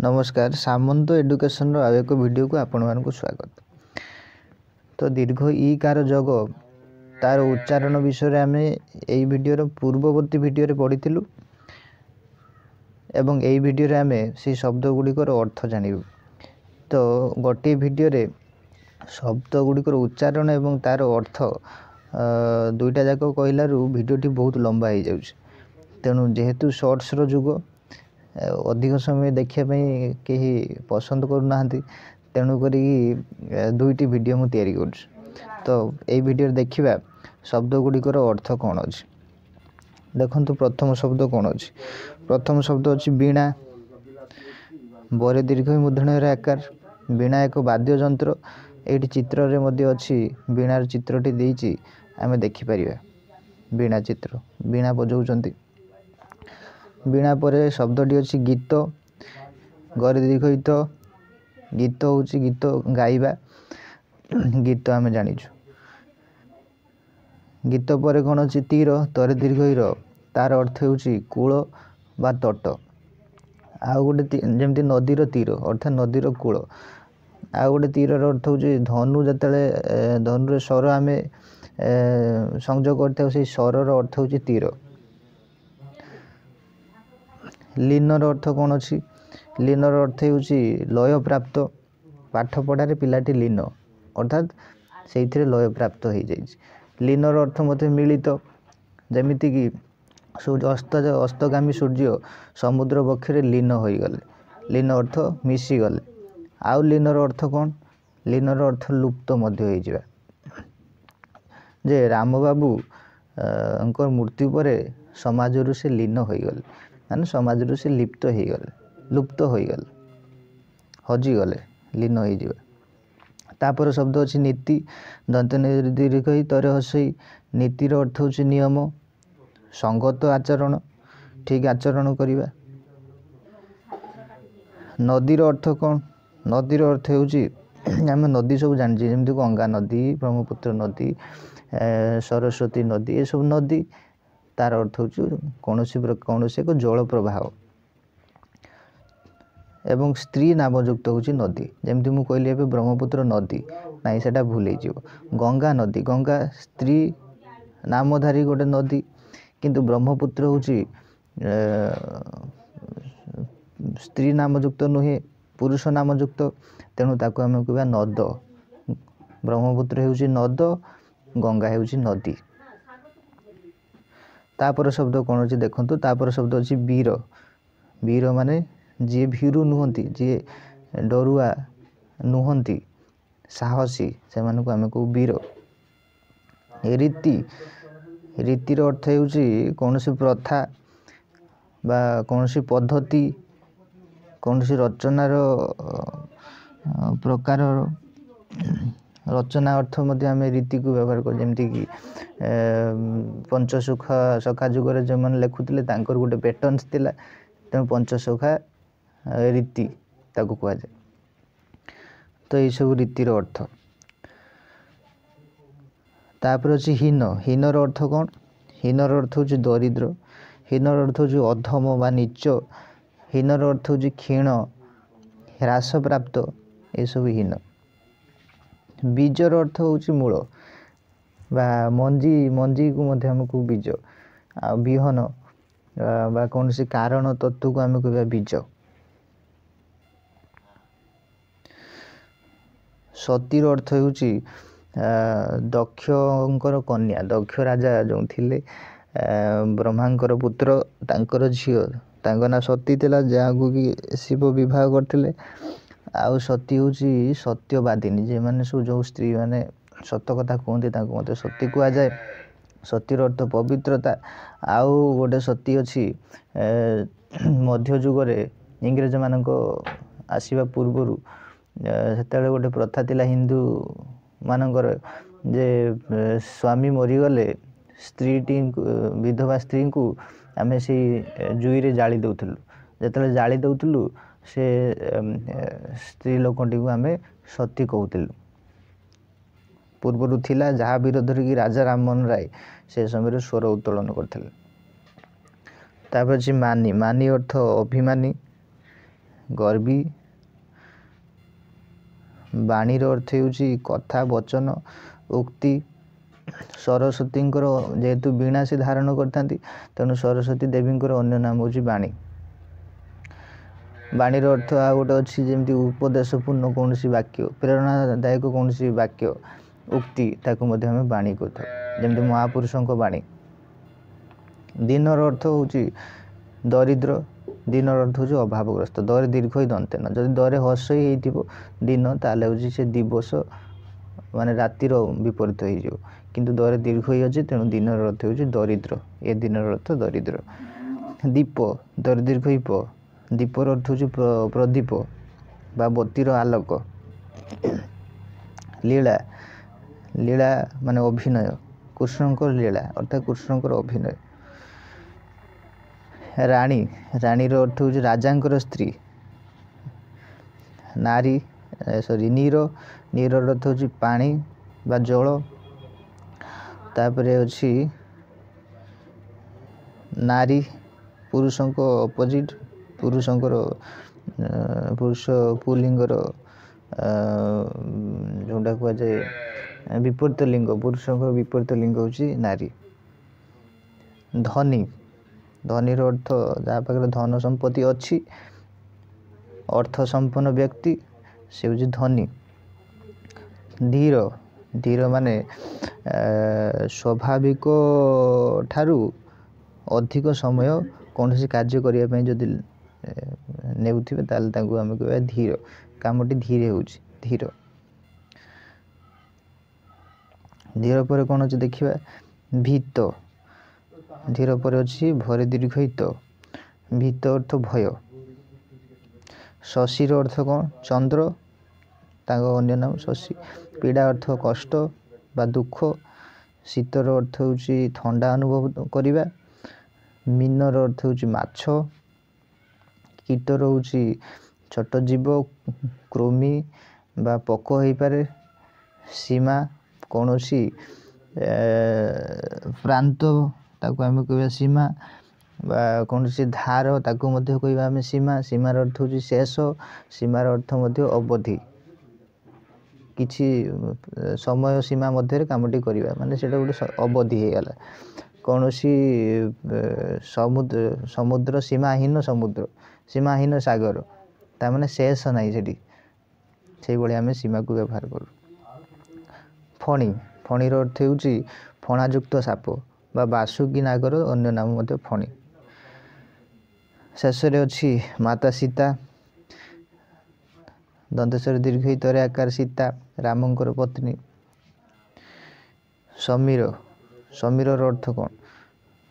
नमस्कार सामंत एडुकेशन आउ एक वीडियो को आपण मानक स्वागत। तो दीर्घ ई कार जग तार उच्चारण विषय आम यही वीडियो पूर्ववर्ती वीडियो पढ़ीलु एवं यही वीडियो आम से शब्द गुड़िकर अर्थ जानू। तो गोटे वीडियो रे शब्द गुड़िकर उच्चारण एवं तार अर्थ दुईटा जाक कहलू वीडियोटी बहुत लंबा हो जाऊँ। तेणु जेहेतु शॉर्ट्स रो जुग अधिक समय देखापी कहीं पसंद करूना, तेणुक दुईटी वीडियो मुझे तैयारी कर। तो यही वीडियो देखा शब्द गुड़िकर अर्थ कौन अच्छी। देखो प्रथम शब्द कौन अच्छी। प्रथम शब्द अच्छी वीणा। बरे दीर्घ मूर्धन्य आकार। वीणा एक वाद्य यंत्र। ये चित्र रे मध्य अच्छी वीणार चित्रटी देती आम देखिपर। वीणा चित्र वीणा बजाउछंती। वीणा पर शब्दटी अच्छी गीत। गरे दीर्घ गीत। गीत हूँ गीत गाइबा। गीत आम जानीचु। गीत पर कौन अच्छी तीर। तरे दीर्घ हीर तार अर्थ हूँ कूल बा तट। आउ गोटे जमती नदीर तीर अर्थात नदीर कूल। आउ गोटे तीर अर्थ हूँ धनु। जिते धनु स्वर आम संयोग करता से स्वर अर्थ हूँ तीर। लीनर अर्थ कौन अच्छी। लीनर अर्थ हूँ लय प्राप्त। पाठ पढ़ारे पिलाटी लीन अर्थात से लय प्राप्त हो जाए। लीनर अर्थ मत मिलित। जमीती कि सूर्य अस्तगामी सूर्य समुद्र बक्षे लीन हो गले। लीन अर्थ मिशीगले। आउ लीनर अर्थ कौन। लीनर अर्थ लुप्त मध्य हो जे राम बाबू मृत्यु पर समाज से लीन हो गले माने समाज से लिप्त हो गले लुप्त हो गले हजिगले लीन हो। तापर शब्द अच्छी नीति। दंत दीर्घ तर हसई। नीतिर अर्थ हूँ नियम संगत आचरण ठीक आचरण करवा। नदीर अर्थ कौन। नदीर अर्थ हूँ आम नदी सब जानी जमी गंगा नदी ब्रह्मपुत्र नदी सरस्वती नदी ये सब नदी तार अर्थ हूँ कौन एक जल प्रवाह। एवं स्त्री नामयुक्त हूँ नदी जमती मुझे कहली ए ब्रह्मपुत्र नदी ना से भूल हो। गंगा नदी गंगा स्त्री नामधारी गोटे नदी किंतु ब्रह्मपुत्र हूँ स्त्री नामयुक्त नुहे पुरुष नामयुक्त। तेणु ताको आम कह नद। ब्रह्मपुत्र हूँ नद गंगा हूँ नदी। तापर शब्द कौन अच्छी देखु। तापर शब्द अच्छी वीर। वीर माने जी भीरु नुहति जी डरुआ नुहति साहसी से आम कहू वीर। रीति। रीतिर अर्थ हूँ कौन सी प्रथा बा कौन सी पद्धति कौन सी रचनार प्रकार रचना अर्थ मध्य आम रीति को व्यवहार कर। जमती कि पंचसखा सखा जुगर जो मैंने लिखुले गोटे पैटर्न्स थिला। तेणु पंचसखा रीति ताकू कह जाए। तो ये सब रीतिर अर्थ। तापर अच्छी हीन। हीनर अर्थ कौन। हीनर अर्थ हूँ दरिद्र। हीनर अर्थ हूँ अधम बा नीच। हीनर अर्थ हूँ क्षीण ह्रास प्राप्त ये सब हीन। बीजर अर्थ हूँ मूल बा मंजी मंजी को आम कह बीज। आ विहन बा कौन सी कारण तत्व को आम कह बीज। सतीर अर्थ हूँ दक्षर कन्या। दक्ष राजा जो थिले ब्रह्मांकर पुत्र तांकर झील तांका ना सती थिला जहाँ को कि शिव विवाह करते। आउ सती हूँ सत्यवादिनी जे मैंने सब जो स्त्री मैंने सत कथा कहते मत सती कह जाए। सतीर अर्थ पवित्रता। आउ गोटे सती अच्छी मध्य जुगरे इंग्रेज मान आसवा पूर्वर से गोटे प्रथा थिला हिंदू मानकर जे स्वामी मरीगले स्त्री विधवा स्त्री को आम से जुई रे जाली दौलु। जिते जाली दौलु से स्त्री लोकटी को आम सती कहूलु। पूर्वर थिला जहाँ विरोध कि राजा राममोहन राय से समय स्वर उत्तोलन करते। तापर मानी। मानी अर्थ अभिमानी। ଗର୍ବୀ। ବାଣୀର ଅର୍ଥ ହେଉଛି କଥା, ବଚନ, ଉକ୍ତି। ସରସ୍ୱତୀଙ୍କର ଯେହେତୁ ବୀଣା ସେ ଧାରଣ କରିଥାନ୍ତି, ତେଣୁ ସରସ୍ୱତୀ ଦେବୀଙ୍କର ଅନ୍ୟ ନାମ ହେଉଛି ବାଣୀ। ବାଣୀର ଅର୍ଥ ଆଉ ଗୋଟେ ଅଛି, ଯେମିତି ଉପଦେଶପୂର୍ଣ୍ଣ କୌଣସି ବାକ୍ୟ, ପ୍ରେରଣାଦାୟକ କୌଣସି ବାକ୍ୟ, ଉକ୍ତି, ତାକୁ ମଧ୍ୟ ଆମେ ବାଣୀ କହିଥାଉ, ଯେମିତି ମହାପୁରୁଷଙ୍କ ବାଣୀ। ଦିନର ଅର୍ଥ ହେଉଛି ଦରିଦ୍ର। ଦିନର ଅର୍ଥ ହେଉଛି ଅଭାବଗ୍ରସ୍ତ। ଦରେ ଦୀର୍ଘ ଦନ୍ତେନ, ଯଦି ଦରେ ହର୍ଷଇ ହେଇଥିବ ଦିନ, ତାହେଲେ ହେଉଛି ସେ ଦିବସ ମାନେ ରାତିର ବିପରୀତ ହେଇଯିବ, କିନ୍ତୁ ଦରେ ଦୀର୍ଘ ଅଛି, ତେଣୁ ଦିନର ଅର୍ଥ ହେଉଛି ଦରିଦ୍ର। ଏ ଦିନର ଅର୍ଥ ଦରିଦ୍ର। ଦୀପ, ଦରେ ଦୀର୍ଘ ପ, ଦୀପର ଅର୍ଥ ହେଉଛି ପ୍ରଦୀପ ବା ବତୀର ଆଲୋକ। ଲୀଳା, ଲୀଳା ମାନେ ଅଭିନୟ, କୃଷ୍ଣଙ୍କର ଲୀଳା ଅର୍ଥାତ୍ କୃଷ୍ଣଙ୍କର ଅଭିନୟ। ରାଣୀ, ରାଣୀର ଅର୍ଥ ହେଉଛି ରାଜାଙ୍କର ସ୍ତ୍ରୀ। ନାରୀ ନୀର, ନୀରର ଅର୍ଥ ହେଉଛି ପାଣି ବା ଜଳ। ତାପରେ ଅଛି ନାରୀ, ପୁରୁଷଙ୍କ ଅପୋଜିଟ୍, ପୁରୁଷଙ୍କର ପୁରୁଷ ପୁଲିଙ୍ଗର ଯେଉଁଟା କୁହାଯାଏ ବିପରୀତ ଲିଙ୍ଗ, ପୁରୁଷଙ୍କର ବିପରୀତ ଲିଙ୍ଗ ହେଉଛି ନାରୀ। ଧନୀ, ଧନୀର ଅର୍ଥ ଯାହା ପାଖରେ ଧନ ସମ୍ପତ୍ତି ଅଛି, ଅର୍ଥ ସମ୍ପନ୍ନ ବ୍ୟକ୍ତି, ସେ ହେଉଛି ଧନୀ। ଧୀର, ଧୀର ମାନେ ସ୍ୱାଭାବିକ ଠାରୁ ଅଧିକ ସମୟ କୌଣସି କାର୍ଯ୍ୟ କରିବା ପାଇଁ ଯଦି ନେଉଥିବେ, ତାହେଲେ ତାଙ୍କୁ ଆମେ କହିବା ଧୀର। କାମଟି ଧୀରେ ହେଉଛି, ଧୀର। ଧୀର ପରେ କ'ଣ ଅଛି ଦେଖିବା, ଭୀତ। ଧୀର ପରେ ଅଛି ଭରେ ଦୀର୍ଘଇତ, ଭୀତ ଅର୍ଥ ଭୟ। ଶଶୀର ଅର୍ଥ କ'ଣ, ଚନ୍ଦ୍ର, ତାଙ୍କ ଅନ୍ୟ ନାମ ଶଶୀ। ପୀଡ଼ା ଅର୍ଥ କଷ୍ଟ ବା ଦୁଃଖ। ଶୀତର ଅର୍ଥ ହେଉଛି ଥଣ୍ଡା ଅନୁଭବ କରିବା। ମୀନର ଅର୍ଥ ହେଉଛି ମାଛ। କୀଟର ହେଉଛି ଛୋଟ ଜୀବ, କୃମି ବା ପୋକ ହେଇପାରେ। ସୀମା, କୌଣସି ପ୍ରାନ୍ତ, ତାକୁ ଆମେ କହିବା ସୀମା, ବା କୌଣସି ଧାର, ତାକୁ ମଧ୍ୟ କହିବା ଆମେ ସୀମା। ସୀମାର ଅର୍ଥ ହେଉଛି ଶେଷ। ସୀମାର ଅର୍ଥ ମଧ୍ୟ ଅବଧି, କିଛି ସମୟ ସୀମା ମଧ୍ୟରେ କାମଟି କରିବା, ମାନେ ସେଇଟା ଗୋଟେ ଅବଧି ହେଇଗଲା। କୌଣସି ସମୁଦ୍ର ସୀମାହୀନ ସମୁଦ୍ର, ସୀମାହୀନ ସାଗର, ତାମାନେ ଶେଷ ନାହିଁ ସେଠି, ସେଇଭଳି ଆମେ ସୀମାକୁ ବ୍ୟବହାର କରୁ। ଫଣୀ, ଫଣୀର ଅର୍ଥ ହେଉଛି ଫଣାଯୁକ୍ତ ସାପ ବା ବାସୁକୀ ନାଗର ଅନ୍ୟ ନାମ ମଧ୍ୟ ଫଣୀ। ଶେଷରେ ଅଛି ମାତା ସୀତା, ଦନ୍ତେଶ୍ୱର ଦୀର୍ଘଇତରେ ଆକାର ସୀତା, ରାମଙ୍କର ପତ୍ନୀ। ସମୀର, ସମୀରର ଅର୍ଥ କ'ଣ,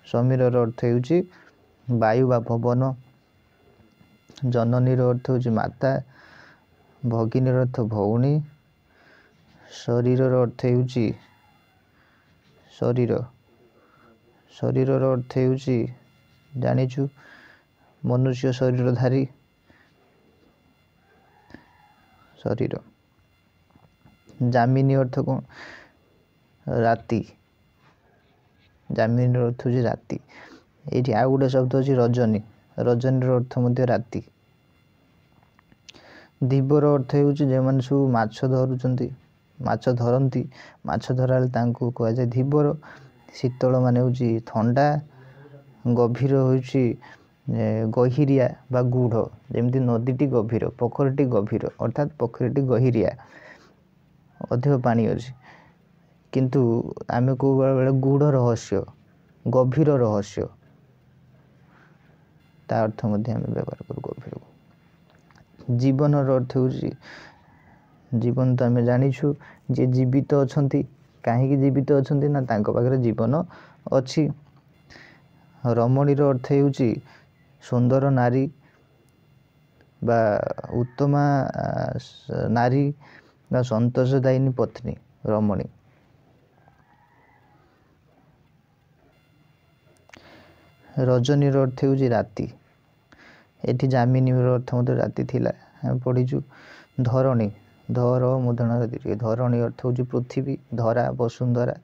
ସମୀରର ଅର୍ଥ ହେଉଛି ବାୟୁ ବା ପବନ। ଜନନୀର ଅର୍ଥ ହେଉଛି ମାତା। ଭଗିନୀର ଅର୍ଥ ଭଉଣୀ। ଶରୀରର ଅର୍ଥ ହେଉଛି ଶରୀର। ଶରୀରର ଅର୍ଥ ହେଉଛି ଜାଣିଛୁ ମନୁଷ୍ୟ ଶରୀରଧାରୀ, ଶରୀର। ଯାମିନୀ ଅର୍ଥ କ'ଣ, ରାତି। ଯାମିନୀର ଅର୍ଥ ହେଉଛି ରାତି। ଏଇଠି ଆଉ ଗୋଟେ ଶବ୍ଦ ଅଛି ରଜନୀ, ରଜନୀର ଅର୍ଥ ମଧ୍ୟ ରାତି। ଧୀବର ଅର୍ଥ ହେଉଛି ଯେଉଁମାନେ ସବୁ ମାଛ ଧରୁଛନ୍ତି, ମାଛ ଧରନ୍ତି, ମାଛ ଧରା ବେଳେ ତାଙ୍କୁ କୁହାଯାଏ ଧୀବର। ଶୀତଳ ମାନେ ହେଉଛି ଥଣ୍ଡା। ଗଭୀର ହେଉଛି ଗହିରିଆ ବା ଗୂଢ଼, ଯେମିତି ନଦୀଟି ଗଭୀର, ପୋଖରୀଟି ଗଭୀର, ଅର୍ଥାତ୍ ପୋଖରୀଟି ଗହିରିଆ, ଅଧିକ ପାଣି ଅଛି। କିନ୍ତୁ ଆମେ କେଉଁ ବେଳେ ଗୂଢ଼ ରହସ୍ୟ, ଗଭୀର ରହସ୍ୟ, ତା ଅର୍ଥ ମଧ୍ୟ ଆମେ ବ୍ୟବହାର କରୁ ଗଭୀରକୁ। ଜୀବନର ଅର୍ଥ ହେଉଛି ଜୀବନ, ତ ଆମେ ଜାଣିଛୁ ଯିଏ ଜୀବିତ ଅଛନ୍ତି, କାହିଁକି ଜୀବିତ ଅଛନ୍ତି ନା ତାଙ୍କ ପାଖରେ ଜୀବନ ଅଛି। ରମଣୀର ଅର୍ଥ ହେଉଛି ସୁନ୍ଦର ନାରୀ ବା ଉତ୍ତମା ନାରୀ ବା ସନ୍ତୋଷଦାୟିନୀ ପତ୍ନୀ, ରମଣୀ। ରଜନୀର ଅର୍ଥ ହେଉଛି ରାତି। ଏଠି ଯାମିନୀର ଅର୍ଥ ମଧ୍ୟ ରାତି ଥିଲା, ଆମେ ପଢ଼ିଛୁ। ଧରଣୀ, ଧର ମୁଦ୍ରଣର ଦୀର୍ଘ, ଧରଣୀ ଅର୍ଥ ହେଉଛି ପୃଥିବୀ, ଧରା, ବସୁନ୍ଧରା,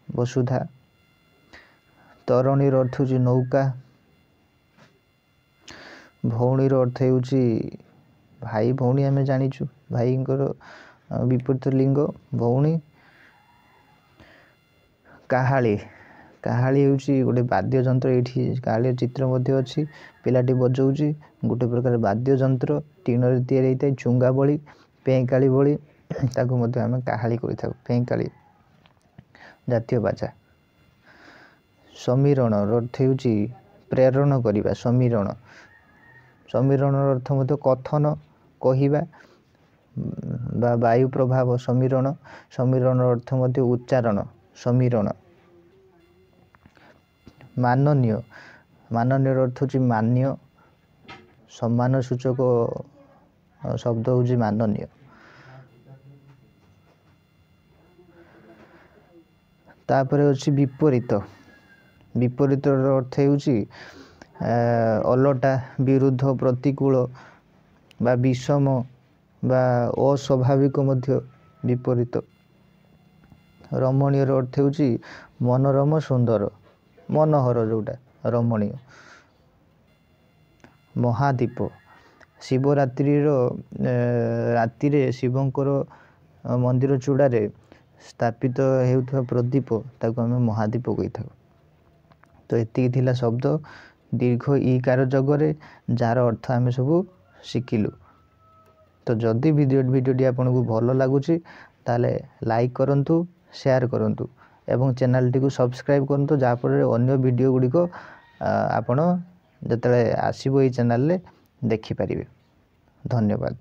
ବସୁଧା। ତରଣୀର ଅର୍ଥ ହେଉଛି ନୌକା। ଭଉଣୀର ଅର୍ଥ ହେଉଛି ଭାଇ ଭଉଣୀ ଆମେ ଜାଣିଛୁ, ଭାଇଙ୍କର ବିପରୀତ ଲିଙ୍ଗ ଭଉଣୀ। କାହାଳି, କାହାଳି ହେଉଛି ଗୋଟେ ବାଦ୍ୟଯନ୍ତ୍ର। ଏଇଠି କାହାଳିର ଚିତ୍ର ମଧ୍ୟ ଅଛି, ପିଲାଟି ବଜାଉଛି ଗୋଟେ ପ୍ରକାର ବାଦ୍ୟଯନ୍ତ୍ର, ଟିଣରେ ତିଆରି ହେଇଥାଏ, ଚୁଙ୍ଗା ଭଳି, ପେଁକାଳି ଭଳି, ତାକୁ ମଧ୍ୟ ଆମେ କାହାଳି କହିଥାଉ। ପେଁକାଳି ଜାତୀୟ ବାଜା। ସମୀରଣର ଅର୍ଥ ହେଉଛି ପ୍ରେରଣ କରିବା। ସମୀରଣ, ସମୀରଣର ଅର୍ଥ ମଧ୍ୟ କଥନ, କହିବା ବା ବାୟୁ ପ୍ରଭାବ। ସମୀରଣ, ସମୀରଣର ଅର୍ଥ ମଧ୍ୟ ଉଚ୍ଚାରଣ। ସମୀରଣ। ମାନନୀୟ, ମାନନୀୟର ଅର୍ଥ ହେଉଛି ମାନ୍ୟ, ସମ୍ମାନ ସୂଚକ ଶବ୍ଦ ହେଉଛି ମାନନୀୟ। ତାପରେ ଅଛି ବିପରୀତ। ବିପରୀତର ଅର୍ଥ ହେଉଛି ଅଲଟା, ବିରୁଦ୍ଧ, ପ୍ରତିକୂଳ ବା ବିଷମ ବା ଅସ୍ୱାଭାବିକ ମଧ୍ୟ ବିପରୀତ। ରମଣୀୟର ଅର୍ଥ ହେଉଛି ମନୋରମ, ସୁନ୍ଦର, ମନୋହର, ଯେଉଁଟା ରମଣୀୟ। ମହାଦୀପ, ଶିବରାତ୍ରିର ରାତିରେ ଶିବଙ୍କର ମନ୍ଦିର ଚୂଡ଼ାରେ ସ୍ଥାପିତ ହେଉଥିବା ପ୍ରଦୀପ, ତାକୁ ଆମେ ମହାଦୀପ କହିଥାଉ। ତ ଏତିକି ଥିଲା ଶବ୍ଦ ଦୀର୍ଘ ଈକାର ଯୋଗରେ, ଯାହାର ଅର୍ଥ ଆମେ ସବୁ ଶିଖିଲୁ। ତ ଯଦି ଭିଡ଼ିଓଟି ଆପଣଙ୍କୁ ଭଲ ଲାଗୁଛି ତାହେଲେ ଲାଇକ୍ କରନ୍ତୁ, ସେୟାର କରନ୍ତୁ ଏବଂ ଚ୍ୟାନେଲଟିକୁ ସବସ୍କ୍ରାଇବ୍ କରନ୍ତୁ, ଯାହାଫଳରେ ଅନ୍ୟ ଭିଡ଼ିଓ ଗୁଡ଼ିକ ଆପଣ ଯେତେବେଳେ ଆସିବ ଏଇ ଚ୍ୟାନେଲରେ ଦେଖିପାରିବେ। ଧନ୍ୟବାଦ।